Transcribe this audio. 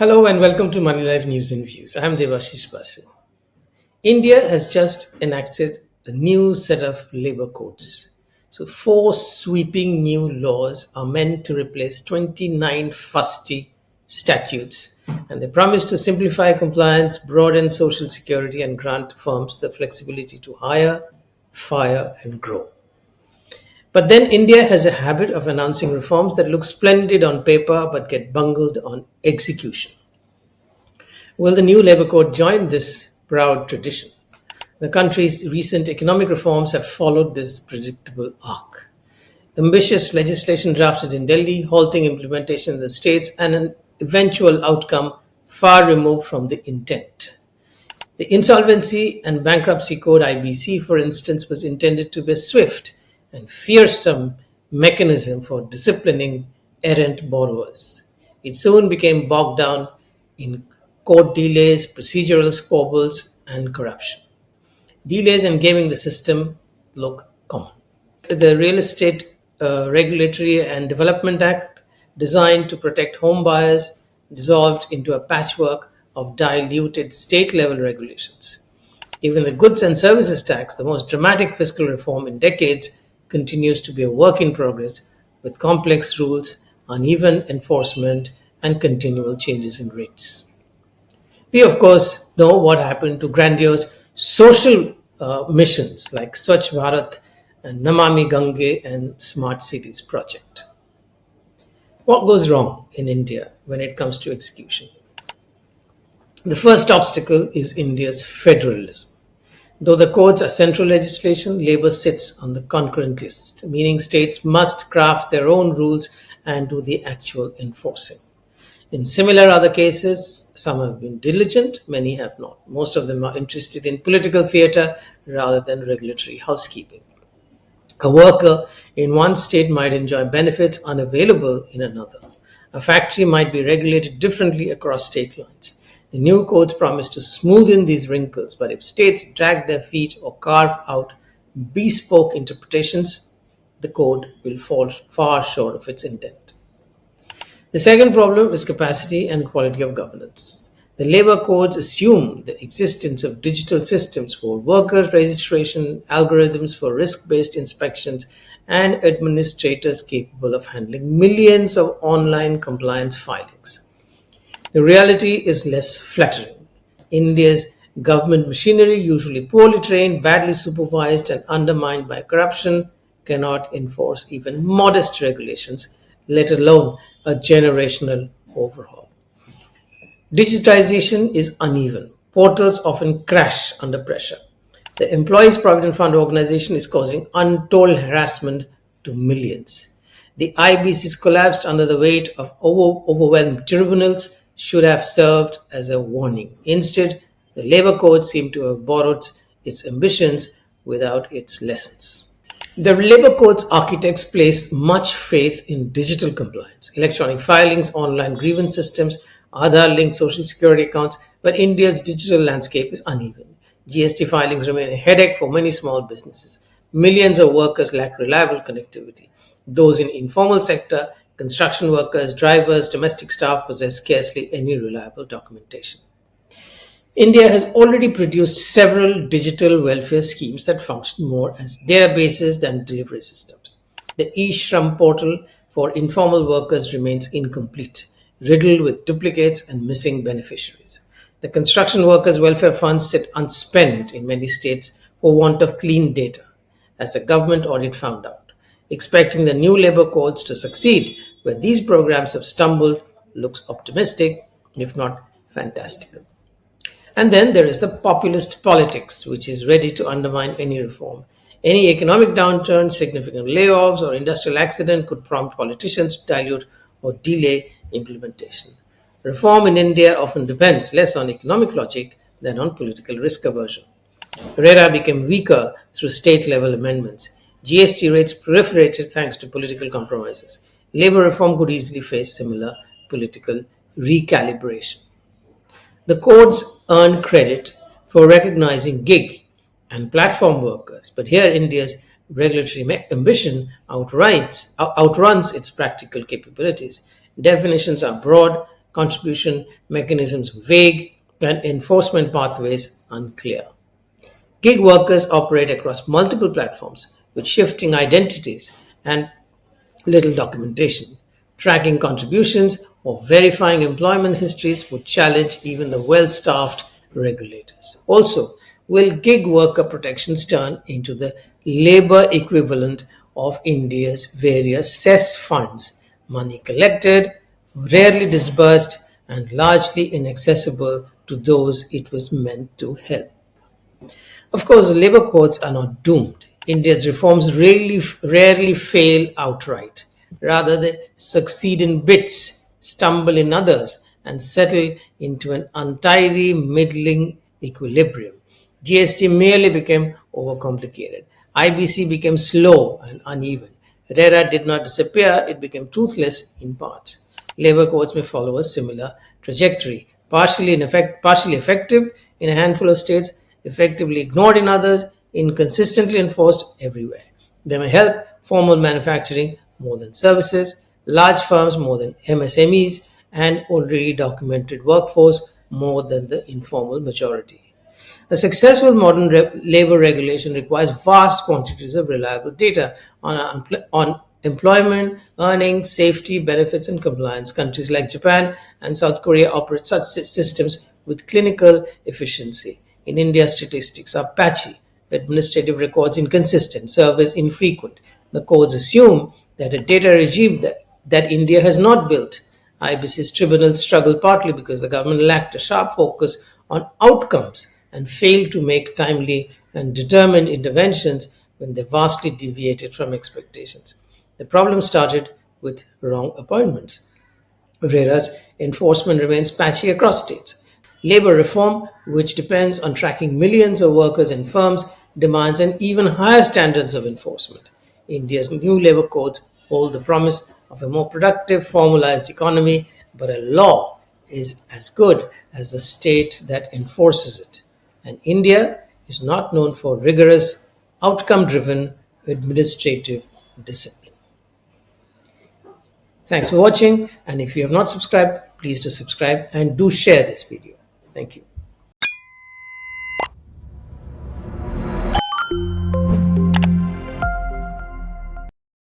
Hello and welcome to Moneylife News and Views. I am Debashis Basu. India has just enacted a new set of labor codes. So, four sweeping new laws are meant to replace 29 fusty statutes, and they promise to simplify compliance, broaden social security, and grant firms the flexibility to hire, fire, and grow. But then India has a habit of announcing reforms that look splendid on paper but get bungled on execution. Will the new Labour Code join this proud tradition? The country's recent economic reforms have followed this predictable arc. Ambitious legislation drafted in Delhi, halting implementation in the states, and an eventual outcome far removed from the intent. The Insolvency and Bankruptcy Code IBC, for instance, was intended to be a swift and fearsome mechanism for disciplining errant borrowers. It soon became bogged down in court delays, procedural squabbles, and corruption. Delays in gaming the system look common. The Real Estate Regulatory and Development Act, designed to protect home buyers, dissolved into a patchwork of diluted state-level regulations. Even the Goods and Services Tax, the most dramatic fiscal reform in decades, continues to be a work in progress with complex rules, uneven enforcement, and continual changes in rates. We, of course, know what happened to grandiose social missions like Swachh Bharat and Namami Gange and Smart Cities project. What goes wrong in India when it comes to execution? The first obstacle is India's federalism. Though the codes are central legislation, Labour sits on the concurrent list, meaning states must craft their own rules and do the actual enforcing. In similar other cases, some have been diligent, many have not. Most of them are interested in political theatre rather than regulatory housekeeping. A worker in one state might enjoy benefits unavailable in another. A factory might be regulated differently across state lines. The new codes promise to smoothen these wrinkles, but if states drag their feet or carve out bespoke interpretations, the code will fall far short of its intent. The second problem is capacity and quality of governance. The labour codes assume the existence of digital systems for worker registration, algorithms for risk-based inspections, and administrators capable of handling millions of online compliance filings. The reality is less flattering. India's government machinery, usually poorly trained, badly supervised, and undermined by corruption, cannot enforce even modest regulations, let alone a generational overhaul. Digitization is uneven. Portals often crash under pressure. The Employees Provident Fund organization is causing untold harassment to millions. The IBCs collapsed under the weight of overwhelmed tribunals should have served as a warning. Instead, the Labour Code seemed to have borrowed its ambitions without its lessons. The Labour Code's architects placed much faith in digital compliance, electronic filings, online grievance systems, Aadhaar-linked social security accounts, but India's digital landscape is uneven. GST filings remain a headache for many small businesses. Millions of workers lack reliable connectivity. Those in informal sector, construction workers, drivers, domestic staff possess scarcely any reliable documentation. India has already produced several digital welfare schemes that function more as databases than delivery systems. The e-Shram portal for informal workers remains incomplete, riddled with duplicates and missing beneficiaries. The construction workers' welfare funds sit unspent in many states for want of clean data, as a government audit found out. Expecting the new labour codes to succeed where these programs have stumbled looks optimistic, if not fantastical. And then there is the populist politics, which is ready to undermine any reform. Any economic downturn, significant layoffs, or industrial accident could prompt politicians to dilute or delay implementation. Reform in India often depends less on economic logic than on political risk aversion. RERA became weaker through state-level amendments. GST rates proliferated thanks to political compromises. Labour reform could easily face similar political recalibration. The codes earn credit for recognizing gig and platform workers, but here India's regulatory ambition outruns its practical capabilities. Definitions are broad contribution mechanisms vague, and enforcement pathways unclear. Gig workers operate across multiple platforms with shifting identities and little documentation. Tracking contributions or verifying employment histories would challenge even the well staffed regulators. Also, will gig worker protections turn into the labor equivalent of India's various cess funds, money collected, rarely disbursed, and largely inaccessible to those it was meant to help? Of course, the labor courts are not doomed. India's reforms rarely fail outright. Rather, they succeed in bits, stumble in others, and settle into an untidy, middling equilibrium. GST merely became overcomplicated. IBC became slow and uneven. RERA did not disappear, it became toothless in parts. Labor courts may follow a similar trajectory, partially effective in a handful of states, effectively ignored in others, inconsistently enforced everywhere. They may help formal manufacturing more than services, large firms more than MSMEs, and already documented workforce more than the informal majority. A successful modern labor regulation requires vast quantities of reliable data on employment, earnings, safety, benefits, and compliance. Countries like Japan and South Korea operate such systems with clinical efficiency. In India, statistics are patchy, administrative records inconsistent, surveys infrequent. The courts assume that a data regime that India has not built. IBC's tribunals struggle partly because the government lacked a sharp focus on outcomes and failed to make timely and determined interventions when they vastly deviated from expectations. The problem started with wrong appointments. RERA's enforcement remains patchy across states. Labor reform, which depends on tracking millions of workers and firms, demands an even higher standards of enforcement. India's new labor codes hold the promise of a more productive, formalized economy, but a law is as good as the state that enforces it. And India is not known for rigorous, outcome driven administrative discipline. Thanks for watching, and if you have not subscribed, please do subscribe and do share this video. Thank you.